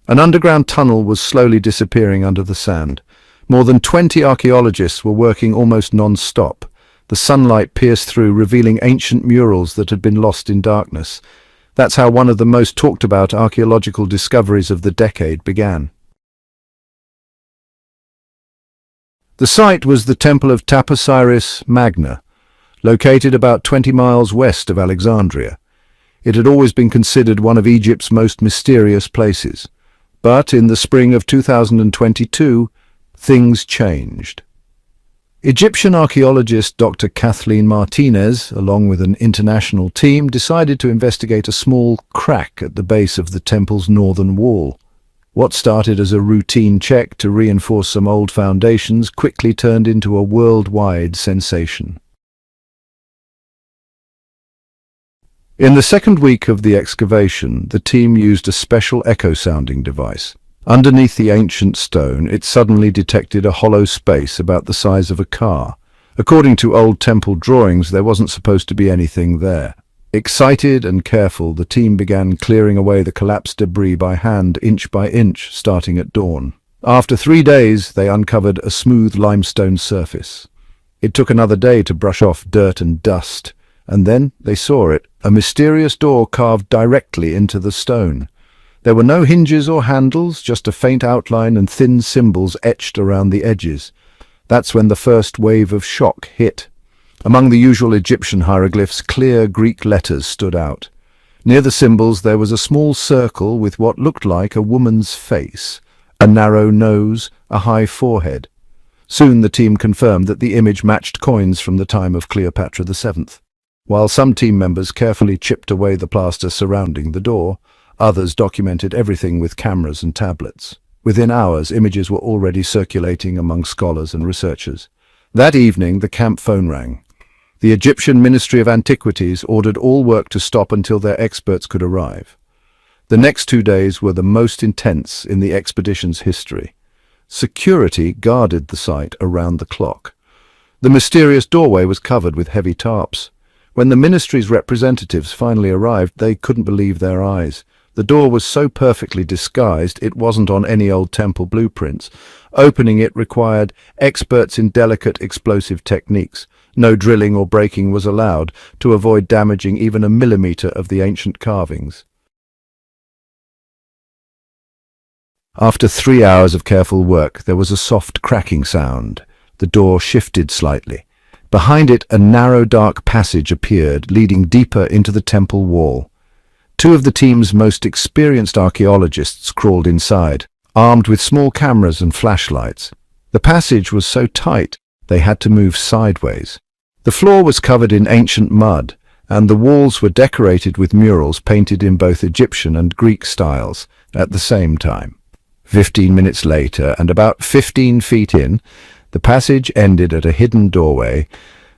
An underground tunnel was slowly disappearing under the sand. More than 20 archaeologists were working almost non-stop. The sunlight pierced through, revealing ancient murals that had been lost in darkness. That's how one of the most talked about archaeological discoveries of the decade began. The site was the Temple of Taposiris Magna, located about 20 miles west of Alexandria. It had always been considered one of Egypt's most mysterious places. But in the spring of 2022, things changed. Egyptian archaeologist Dr. Kathleen Martinez, along with an international team, decided to investigate a small crack at the base of the temple's northern wall. What started as a routine check to reinforce some old foundations quickly turned into a worldwide sensation. In the second week of the excavation, the team used a special echo-sounding device. Underneath the ancient stone, it suddenly detected a hollow space about the size of a car. According to old temple drawings, there wasn't supposed to be anything there. Excited and careful, the team began clearing away the collapsed debris by hand, inch by inch, starting at dawn. After 3 days, they uncovered a smooth limestone surface. It took another day to brush off dirt and dust, and then they saw it, a mysterious door carved directly into the stone. There were no hinges or handles, just a faint outline and thin symbols etched around the edges. That's when the first wave of shock hit. Among the usual Egyptian hieroglyphs, clear Greek letters stood out. Near the symbols there was a small circle with what looked like a woman's face, a narrow nose, a high forehead. Soon the team confirmed that the image matched coins from the time of Cleopatra VII. While some team members carefully chipped away the plaster surrounding the door, others documented everything with cameras and tablets. Within hours, images were already circulating among scholars and researchers. That evening, the camp phone rang. The Egyptian Ministry of Antiquities ordered all work to stop until their experts could arrive. The next 2 days were the most intense in the expedition's history. Security guarded the site around the clock. The mysterious doorway was covered with heavy tarps. When the ministry's representatives finally arrived, they couldn't believe their eyes. The door was so perfectly disguised it wasn't on any old temple blueprints. Opening it required experts in delicate explosive techniques. No drilling or breaking was allowed to avoid damaging even a millimeter of the ancient carvings. After 3 hours of careful work, there was a soft cracking sound. The door shifted slightly. Behind it, a narrow, dark passage appeared, leading deeper into the temple wall. 2 of the team's most experienced archaeologists crawled inside, armed with small cameras and flashlights. The passage was so tight, they had to move sideways. The floor was covered in ancient mud, and the walls were decorated with murals painted in both Egyptian and Greek styles at the same time. 15 minutes later, and about 15 feet in, the passage ended at a hidden doorway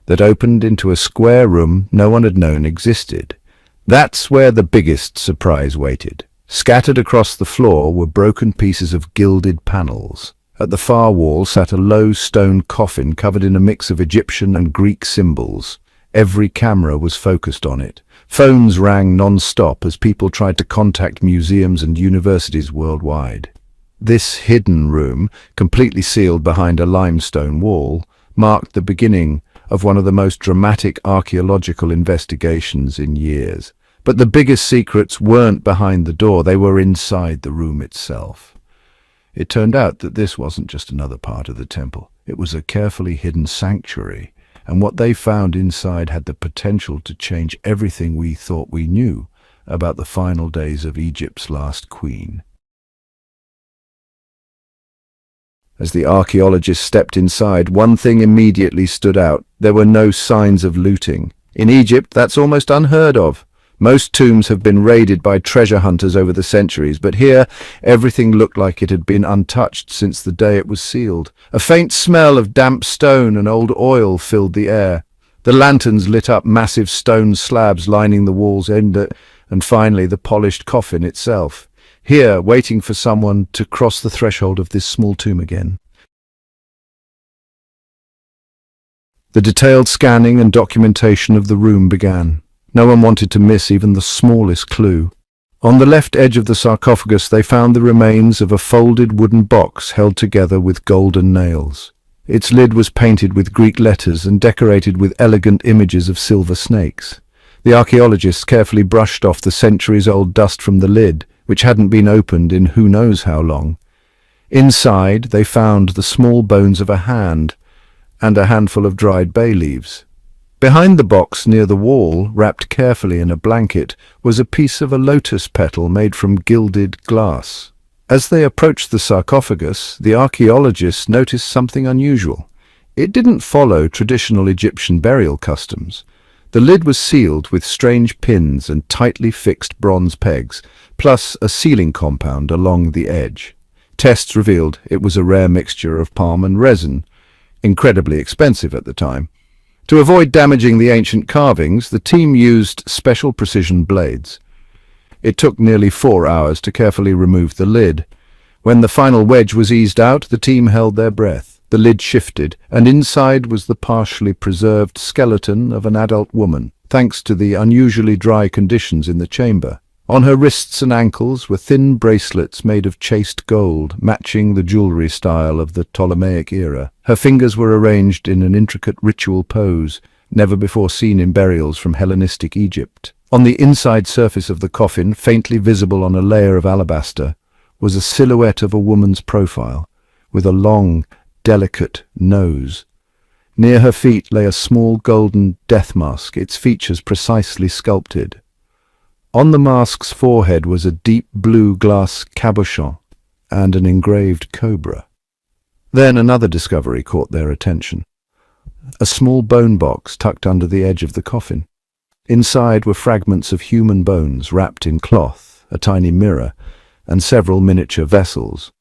that opened into a square room no one had known existed. That's where the biggest surprise waited. Scattered across the floor were broken pieces of gilded panels. At the far wall sat a low stone coffin covered in a mix of Egyptian and Greek symbols. Every camera was focused on it. Phones rang non-stop as people tried to contact museums and universities worldwide. This hidden room, completely sealed behind a limestone wall, marked the beginning of one of the most dramatic archaeological investigations in years. But the biggest secrets weren't behind the door, they were inside the room itself. It turned out that this wasn't just another part of the temple. It was a carefully hidden sanctuary, and what they found inside had the potential to change everything we thought we knew about the final days of Egypt's last queen. As the archaeologists stepped inside, one thing immediately stood out. There were no signs of looting. In Egypt, that's almost unheard of. Most tombs have been raided by treasure hunters over the centuries, but here everything looked like it had been untouched since the day it was sealed. A faint smell of damp stone and old oil filled the air. The lanterns lit up massive stone slabs lining the walls, and finally the polished coffin itself. Here, waiting for someone to cross the threshold of this small tomb again. The detailed scanning and documentation of the room began. No one wanted to miss even the smallest clue. On the left edge of the sarcophagus they found the remains of a folded wooden box held together with golden nails. Its lid was painted with Greek letters and decorated with elegant images of silver snakes. The archaeologists carefully brushed off the centuries-old dust from the lid, which hadn't been opened in who knows how long. Inside they found the small bones of a hand and a handful of dried bay leaves. Behind the box near the wall, wrapped carefully in a blanket, was a piece of a lotus petal made from gilded glass. As they approached the sarcophagus, the archaeologists noticed something unusual. It didn't follow traditional Egyptian burial customs. The lid was sealed with strange pins and tightly fixed bronze pegs, plus a sealing compound along the edge. Tests revealed it was a rare mixture of palm and resin, incredibly expensive at the time. To avoid damaging the ancient carvings, the team used special precision blades. It took nearly 4 hours to carefully remove the lid. When the final wedge was eased out, the team held their breath. The lid shifted, and inside was the partially preserved skeleton of an adult woman, thanks to the unusually dry conditions in the chamber. On her wrists and ankles were thin bracelets made of chased gold, matching the jewelry style of the Ptolemaic era. Her fingers were arranged in an intricate ritual pose, never before seen in burials from Hellenistic Egypt. On the inside surface of the coffin, faintly visible on a layer of alabaster, was a silhouette of a woman's profile, with a long, delicate nose. Near her feet lay a small golden death mask, its features precisely sculpted. On the mask's forehead was a deep blue glass cabochon and an engraved cobra. Then another discovery caught their attention. A small bone box tucked under the edge of the coffin. Inside were fragments of human bones wrapped in cloth, a tiny mirror, and several miniature vessels.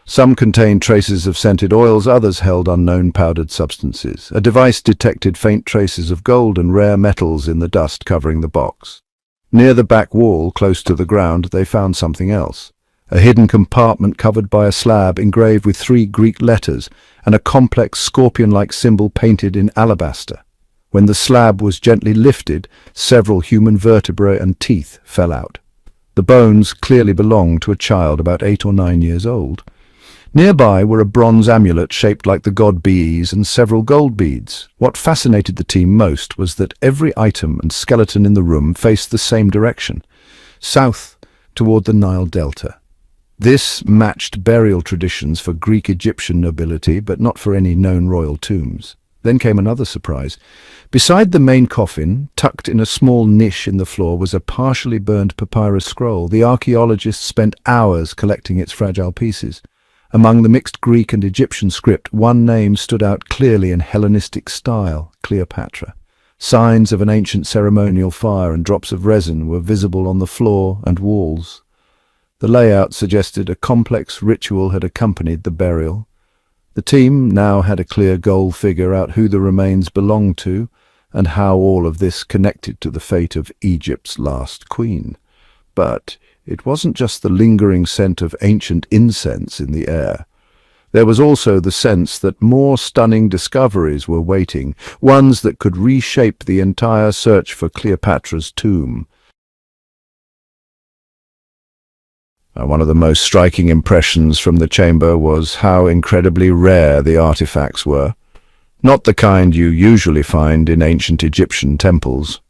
Some contained traces of scented oils, others held unknown powdered substances. A device detected faint traces of gold and rare metals in the dust covering the box. Near the back wall, close to the ground, they found something else. A hidden compartment covered by a slab engraved with 3 Greek letters and a complex scorpion-like symbol painted in alabaster. When the slab was gently lifted, several human vertebrae and teeth fell out. The bones clearly belonged to a child about 8 or 9 years old. Nearby were a bronze amulet shaped like the god Bees and several gold beads. What fascinated the team most was that every item and skeleton in the room faced the same direction, south toward the Nile Delta. This matched burial traditions for Greek-Egyptian nobility, but not for any known royal tombs. Then came another surprise. Beside the main coffin, tucked in a small niche in the floor, was a partially burned papyrus scroll. The archaeologists spent hours collecting its fragile pieces. Among the mixed Greek and Egyptian script, one name stood out clearly in Hellenistic style: Cleopatra. Signs of an ancient ceremonial fire and drops of resin were visible on the floor and walls. The layout suggested a complex ritual had accompanied the burial. The team now had a clear goal: figure out who the remains belonged to and how all of this connected to the fate of Egypt's last queen. But it wasn't just the lingering scent of ancient incense in the air. There was also the sense that more stunning discoveries were waiting, ones that could reshape the entire search for Cleopatra's tomb. One of the most striking impressions from the chamber was how incredibly rare the artifacts were. Not the kind you usually find in ancient Egyptian temples.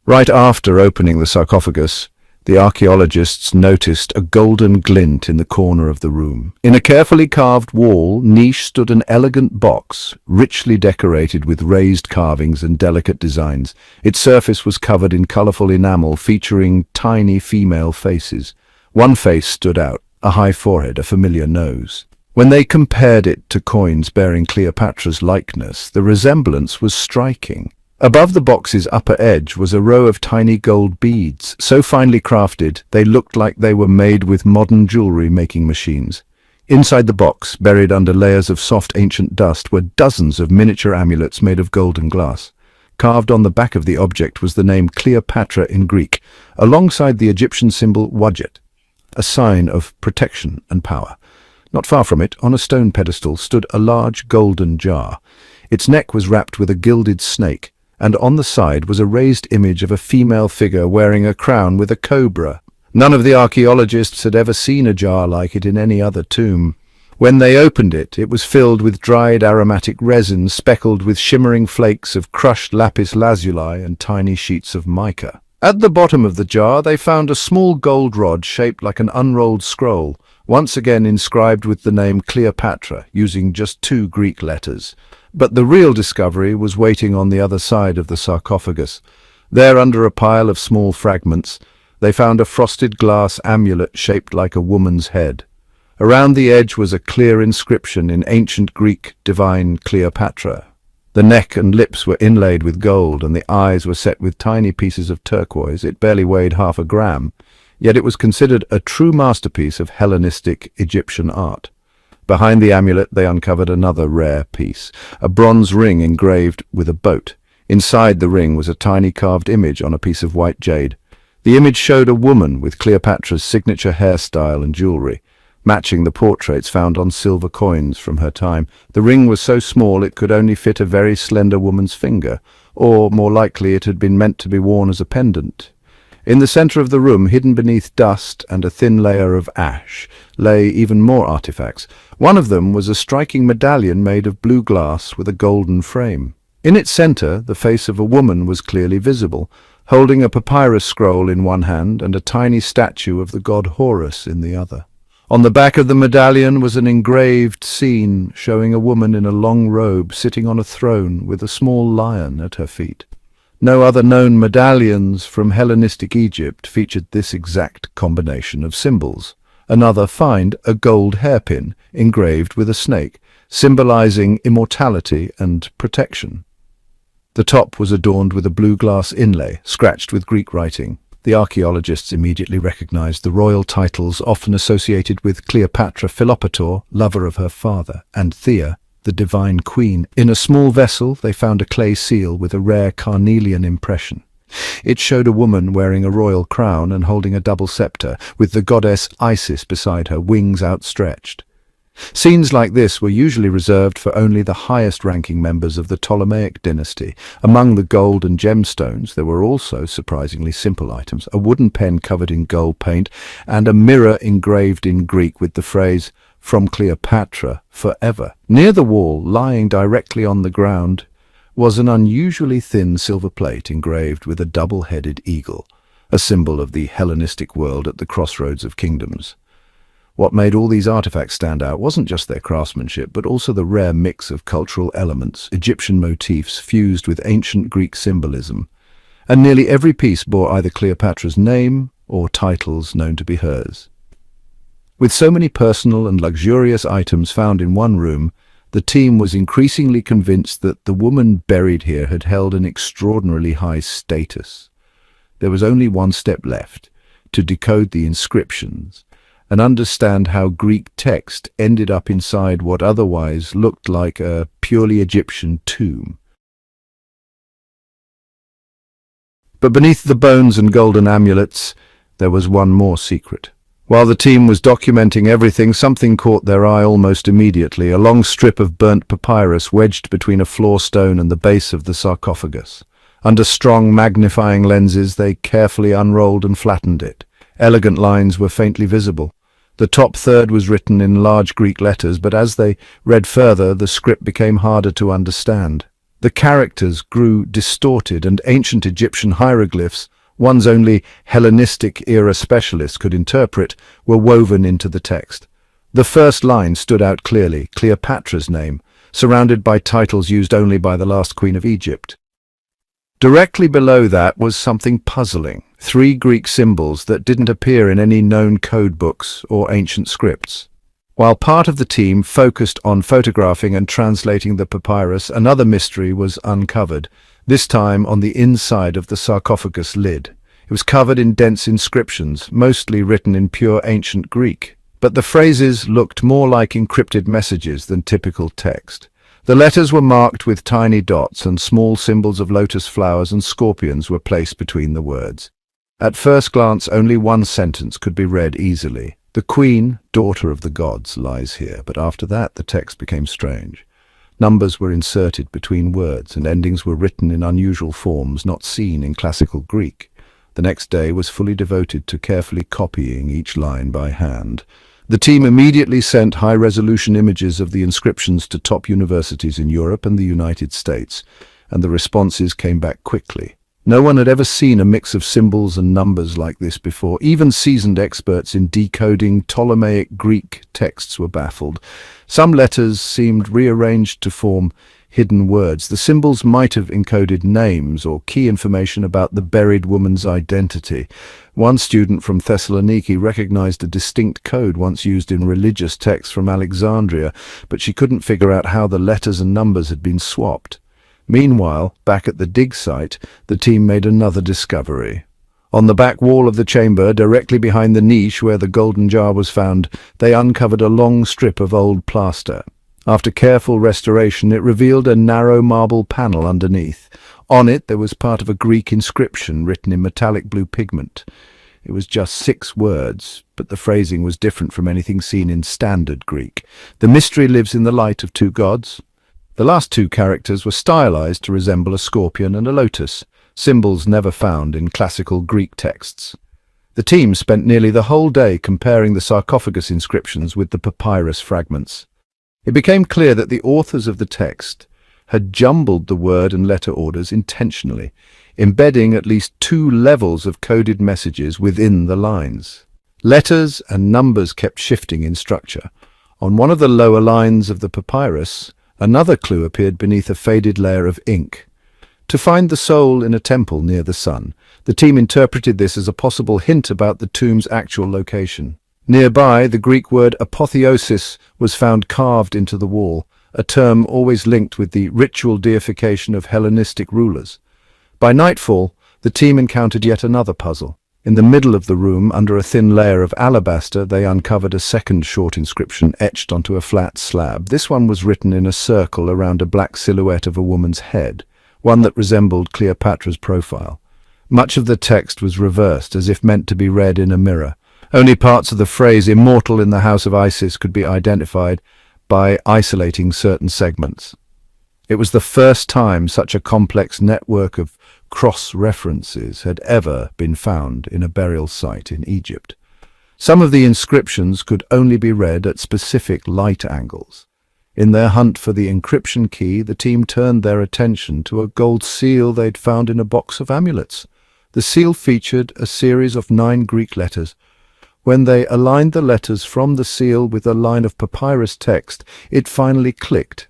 Right after opening the sarcophagus, the archaeologists noticed a golden glint in the corner of the room. In a carefully carved wall niche stood an elegant box, richly decorated with raised carvings and delicate designs. Its surface was covered in colorful enamel featuring tiny female faces. One face stood out, a high forehead, a familiar nose. When they compared it to coins bearing Cleopatra's likeness, the resemblance was striking. Above the box's upper edge was a row of tiny gold beads, so finely crafted they looked like they were made with modern jewelry-making machines. Inside the box, buried under layers of soft ancient dust, were dozens of miniature amulets made of golden glass. Carved on the back of the object was the name Cleopatra in Greek, alongside the Egyptian symbol Wadjet, a sign of protection and power. Not far from it, on a stone pedestal, stood a large golden jar. Its neck was wrapped with a gilded snake, and on the side was a raised image of a female figure wearing a crown with a cobra None of the archaeologists had ever seen a jar like it in any other tomb. When they opened it, it was filled with dried aromatic resin speckled with shimmering flakes of crushed lapis lazuli and tiny sheets of mica. At the bottom of the jar, they found a small gold rod shaped like an unrolled scroll, once again inscribed with the name Cleopatra, using just 2 Greek letters. But the real discovery was waiting on the other side of the sarcophagus. There, under a pile of small fragments, they found a frosted glass amulet shaped like a woman's head. Around the edge was a clear inscription in ancient Greek, divine Cleopatra. The neck and lips were inlaid with gold, and the eyes were set with tiny pieces of turquoise. It barely weighed half a gram, yet it was considered a true masterpiece of Hellenistic Egyptian art. Behind the amulet they uncovered another rare piece, a bronze ring engraved with a boat. Inside the ring was a tiny carved image on a piece of white jade. The image showed a woman with Cleopatra's signature hairstyle and jewelry, matching the portraits found on silver coins from her time. The ring was so small it could only fit a very slender woman's finger, or more likely it had been meant to be worn as a pendant. In the center of the room, hidden beneath dust and a thin layer of ash, lay even more artifacts. One of them was a striking medallion made of blue glass with a golden frame. In its center, the face of a woman was clearly visible, holding a papyrus scroll in one hand and a tiny statue of the god Horus in the other. On the back of the medallion was an engraved scene showing a woman in a long robe sitting on a throne with a small lion at her feet. No other known medallions from Hellenistic Egypt featured this exact combination of symbols. Another find, a gold hairpin engraved with a snake, symbolizing immortality and protection. The top was adorned with a blue glass inlay, scratched with Greek writing. The archaeologists immediately recognized the royal titles often associated with Cleopatra: Philopator, lover of her father, and Thea, the divine queen. In a small vessel, they found a clay seal with a rare carnelian impression. It showed a woman wearing a royal crown and holding a double scepter, with the goddess Isis beside her, wings outstretched. Scenes like this were usually reserved for only the highest-ranking members of the Ptolemaic dynasty. Among the gold and gemstones, there were also surprisingly simple items: a wooden pen covered in gold paint and a mirror engraved in Greek with the phrase, "From Cleopatra, forever." Near the wall, lying directly on the ground, was an unusually thin silver plate engraved with a double-headed eagle, a symbol of the Hellenistic world at the crossroads of kingdoms. What made all these artifacts stand out wasn't just their craftsmanship, but also the rare mix of cultural elements, Egyptian motifs fused with ancient Greek symbolism, and nearly every piece bore either Cleopatra's name or titles known to be hers. With so many personal and luxurious items found in one room, the team was increasingly convinced that the woman buried here had held an extraordinarily high status. There was only one step left: to decode the inscriptions and understand how Greek text ended up inside what otherwise looked like a purely Egyptian tomb. But beneath the bones and golden amulets, there was one more secret. While the team was documenting everything, something caught their eye almost immediately: a long strip of burnt papyrus wedged between a floor stone and the base of the sarcophagus. Under strong magnifying lenses, they carefully unrolled and flattened it. Elegant lines were faintly visible. The top third was written in large Greek letters, but as they read further, the script became harder to understand. The characters grew distorted, and ancient Egyptian hieroglyphs, ones only Hellenistic-era specialists could interpret, were woven into the text. The first line stood out clearly: Cleopatra's name, surrounded by titles used only by the last queen of Egypt. Directly below that was something puzzling: 3 Greek symbols that didn't appear in any known code books or ancient scripts. While part of the team focused on photographing and translating the papyrus, another mystery was uncovered, this time on the inside of the sarcophagus lid. It was covered in dense inscriptions, mostly written in pure ancient Greek, but the phrases looked more like encrypted messages than typical text. The letters were marked with tiny dots, and small symbols of lotus flowers and scorpions were placed between the words. At first glance, only one sentence could be read easily: "The queen, daughter of the gods, lies here." But after that, the text became strange. Numbers were inserted between words, and endings were written in unusual forms not seen in classical Greek. The next day was fully devoted to carefully copying each line by hand. The team immediately sent high-resolution images of the inscriptions to top universities in Europe and the United States, and the responses came back quickly. No one had ever seen a mix of symbols and numbers like this before. Even seasoned experts in decoding Ptolemaic Greek texts were baffled. Some letters seemed rearranged to form hidden words. The symbols might have encoded names or key information about the buried woman's identity. One student from Thessaloniki recognized a distinct code once used in religious texts from Alexandria, but she couldn't figure out how the letters and numbers had been swapped. Meanwhile, back at the dig site, the team made another discovery. On the back wall of the chamber, directly behind the niche where the golden jar was found, they uncovered a long strip of old plaster. After careful restoration, it revealed a narrow marble panel underneath. On it, there was part of a Greek inscription written in metallic blue pigment. It was just 6 words, but the phrasing was different from anything seen in standard Greek. The mystery lives in the light of 2 gods. The last 2 characters were stylized to resemble a scorpion and a lotus, symbols never found in classical Greek texts. The team spent nearly the whole day comparing the sarcophagus inscriptions with the papyrus fragments. It became clear that the authors of the text had jumbled the word and letter orders intentionally, embedding at least 2 levels of coded messages within the lines. Letters and numbers kept shifting in structure. On one of the lower lines of the papyrus, another clue appeared beneath a faded layer of ink. To find the soul in a temple near the sun, the team interpreted this as a possible hint about the tomb's actual location. Nearby, the Greek word apotheosis was found carved into the wall, a term always linked with the ritual deification of Hellenistic rulers. By nightfall, the team encountered yet another puzzle. In the middle of the room, under a thin layer of alabaster, they uncovered a second short inscription etched onto a flat slab. This one was written in a circle around a black silhouette of a woman's head, one that resembled Cleopatra's profile. Much of the text was reversed, as if meant to be read in a mirror. Only parts of the phrase "immortal in the house of Isis" could be identified by isolating certain segments. It was the first time such a complex network of cross-references had ever been found in a burial site in Egypt. Some of the inscriptions could only be read at specific light angles. In their hunt for the encryption key, the team turned their attention to a gold seal they'd found in a box of amulets. The seal featured a series of 9 Greek letters. When they aligned the letters from the seal with a line of papyrus text, it finally clicked.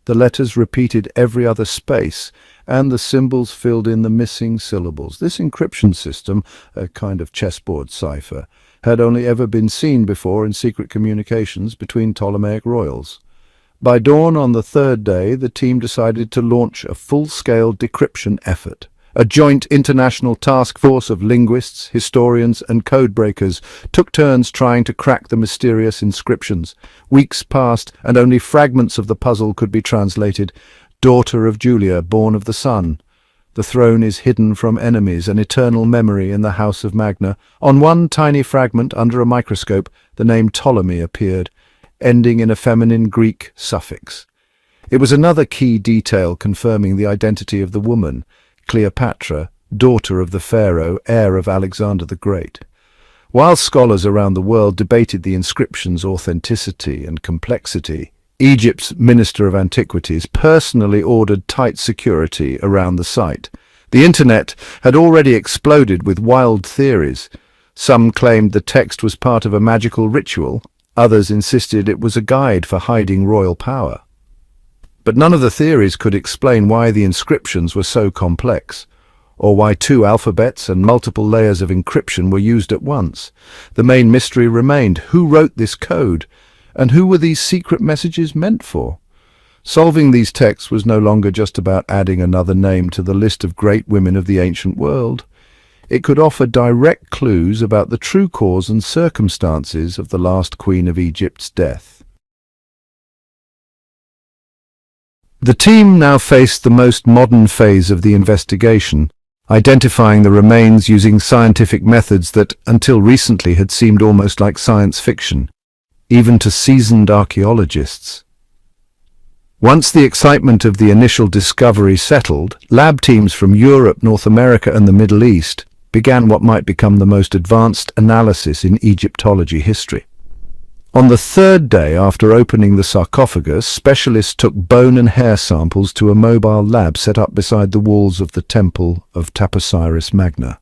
The letters repeated every other space, and the symbols filled in the missing syllables. This encryption system, a kind of chessboard cipher, had only ever been seen before in secret communications between Ptolemaic royals. By dawn on the 3rd day, the team decided to launch a full-scale decryption effort. A joint international task force of linguists, historians, and codebreakers took turns trying to crack the mysterious inscriptions. Weeks passed, and only fragments of the puzzle could be translated. Daughter of Julia, born of the sun. The throne is hidden from enemies, an eternal memory in the house of Magna. On one tiny fragment, under a microscope, the name Ptolemy appeared, ending in a feminine Greek suffix. It was another key detail confirming the identity of the woman, Cleopatra, daughter of the pharaoh, heir of Alexander the Great. While scholars around the world debated the inscription's authenticity and complexity, Egypt's Minister of Antiquities personally ordered tight security around the site. The internet had already exploded with wild theories. Some claimed the text was part of a magical ritual, others insisted it was a guide for hiding royal power. But none of the theories could explain why the inscriptions were so complex, or why 2 alphabets and multiple layers of encryption were used at once. The main mystery remained: who wrote this code, and who were these secret messages meant for? Solving these texts was no longer just about adding another name to the list of great women of the ancient world. It could offer direct clues about the true cause and circumstances of the last queen of Egypt's death. The team now faced the most modern phase of the investigation, identifying the remains using scientific methods that, until recently, had seemed almost like science fiction, even to seasoned archaeologists. Once the excitement of the initial discovery settled, lab teams from Europe, North America, and the Middle East began what might become the most advanced analysis in Egyptology history. On the third day after opening the sarcophagus, specialists took bone and hair samples to a mobile lab set up beside the walls of the Temple of Taposiris Magna.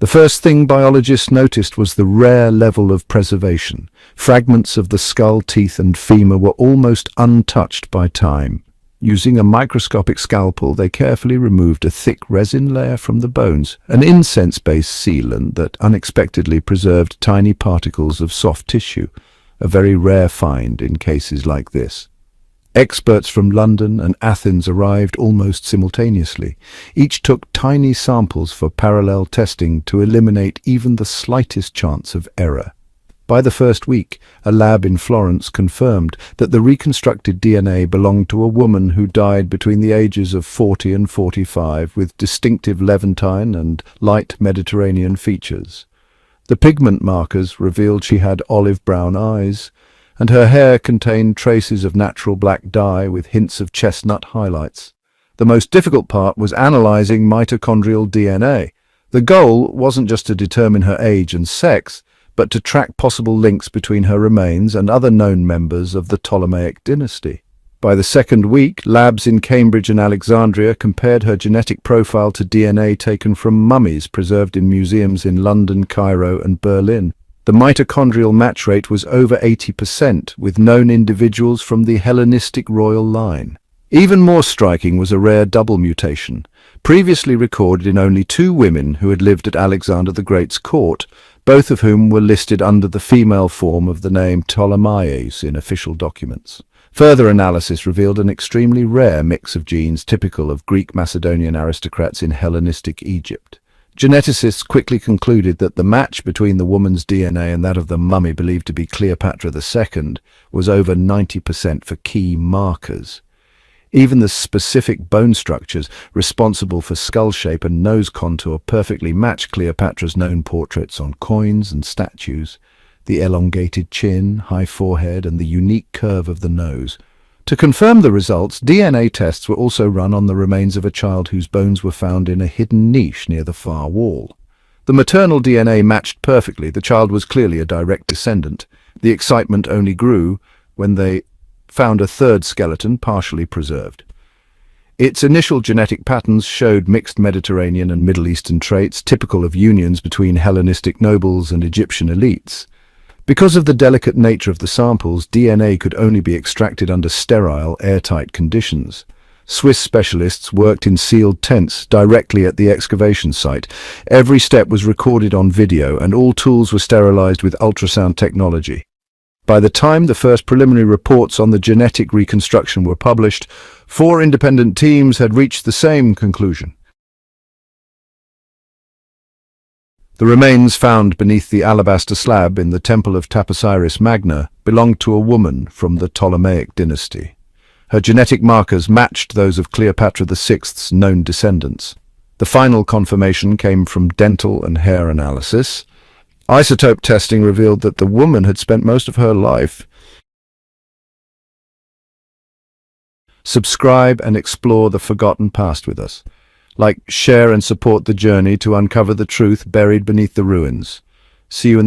The first thing biologists noticed was the rare level of preservation. Fragments of the skull, teeth and femur were almost untouched by time. Using a microscopic scalpel, they carefully removed a thick resin layer from the bones, an incense-based sealant that unexpectedly preserved tiny particles of soft tissue, a very rare find in cases like this. Experts from London and Athens arrived almost simultaneously. Each took tiny samples for parallel testing to eliminate even the slightest chance of error. By the first week, a lab in Florence confirmed that the reconstructed DNA belonged to a woman who died between the ages of 40 and 45 with distinctive Levantine and light Mediterranean features. The pigment markers revealed she had olive-brown eyes, and her hair contained traces of natural black dye with hints of chestnut highlights. The most difficult part was analyzing mitochondrial DNA. The goal wasn't just to determine her age and sex, but to track possible links between her remains and other known members of the Ptolemaic dynasty. By the second week, labs in Cambridge and Alexandria compared her genetic profile to DNA taken from mummies preserved in museums in London, Cairo and Berlin. The mitochondrial match rate was over 80%, with known individuals from the Hellenistic royal line. Even more striking was a rare double mutation, previously recorded in only 2 women who had lived at Alexander the Great's court, both of whom were listed under the female form of the name Ptolemaic in official documents. Further analysis revealed an extremely rare mix of genes typical of Greek Macedonian aristocrats in Hellenistic Egypt. Geneticists quickly concluded that the match between the woman's DNA and that of the mummy believed to be Cleopatra II was over 90% for key markers. Even the specific bone structures responsible for skull shape and nose contour perfectly match Cleopatra's known portraits on coins and statues. The elongated chin, high forehead, and the unique curve of the nose. To confirm the results, DNA tests were also run on the remains of a child whose bones were found in a hidden niche near the far wall. The maternal DNA matched perfectly. The child was clearly a direct descendant. The excitement only grew when they found a third skeleton partially preserved. Its initial genetic patterns showed mixed Mediterranean and Middle Eastern traits, typical of unions between Hellenistic nobles and Egyptian elites. Because of the delicate nature of the samples, DNA could only be extracted under sterile, airtight conditions. Swiss specialists worked in sealed tents directly at the excavation site. Every step was recorded on video, and all tools were sterilized with ultrasound technology. By the time the first preliminary reports on the genetic reconstruction were published, 4 independent teams had reached the same conclusion. The remains found beneath the alabaster slab in the Temple of Taposiris Magna belonged to a woman from the Ptolemaic dynasty. Her genetic markers matched those of Cleopatra VI's known descendants. The final confirmation came from dental and hair analysis. Isotope testing revealed that the woman had spent most of her life. Subscribe and explore the forgotten past with us. Like, share and support the journey to uncover the truth buried beneath the ruins. See you in the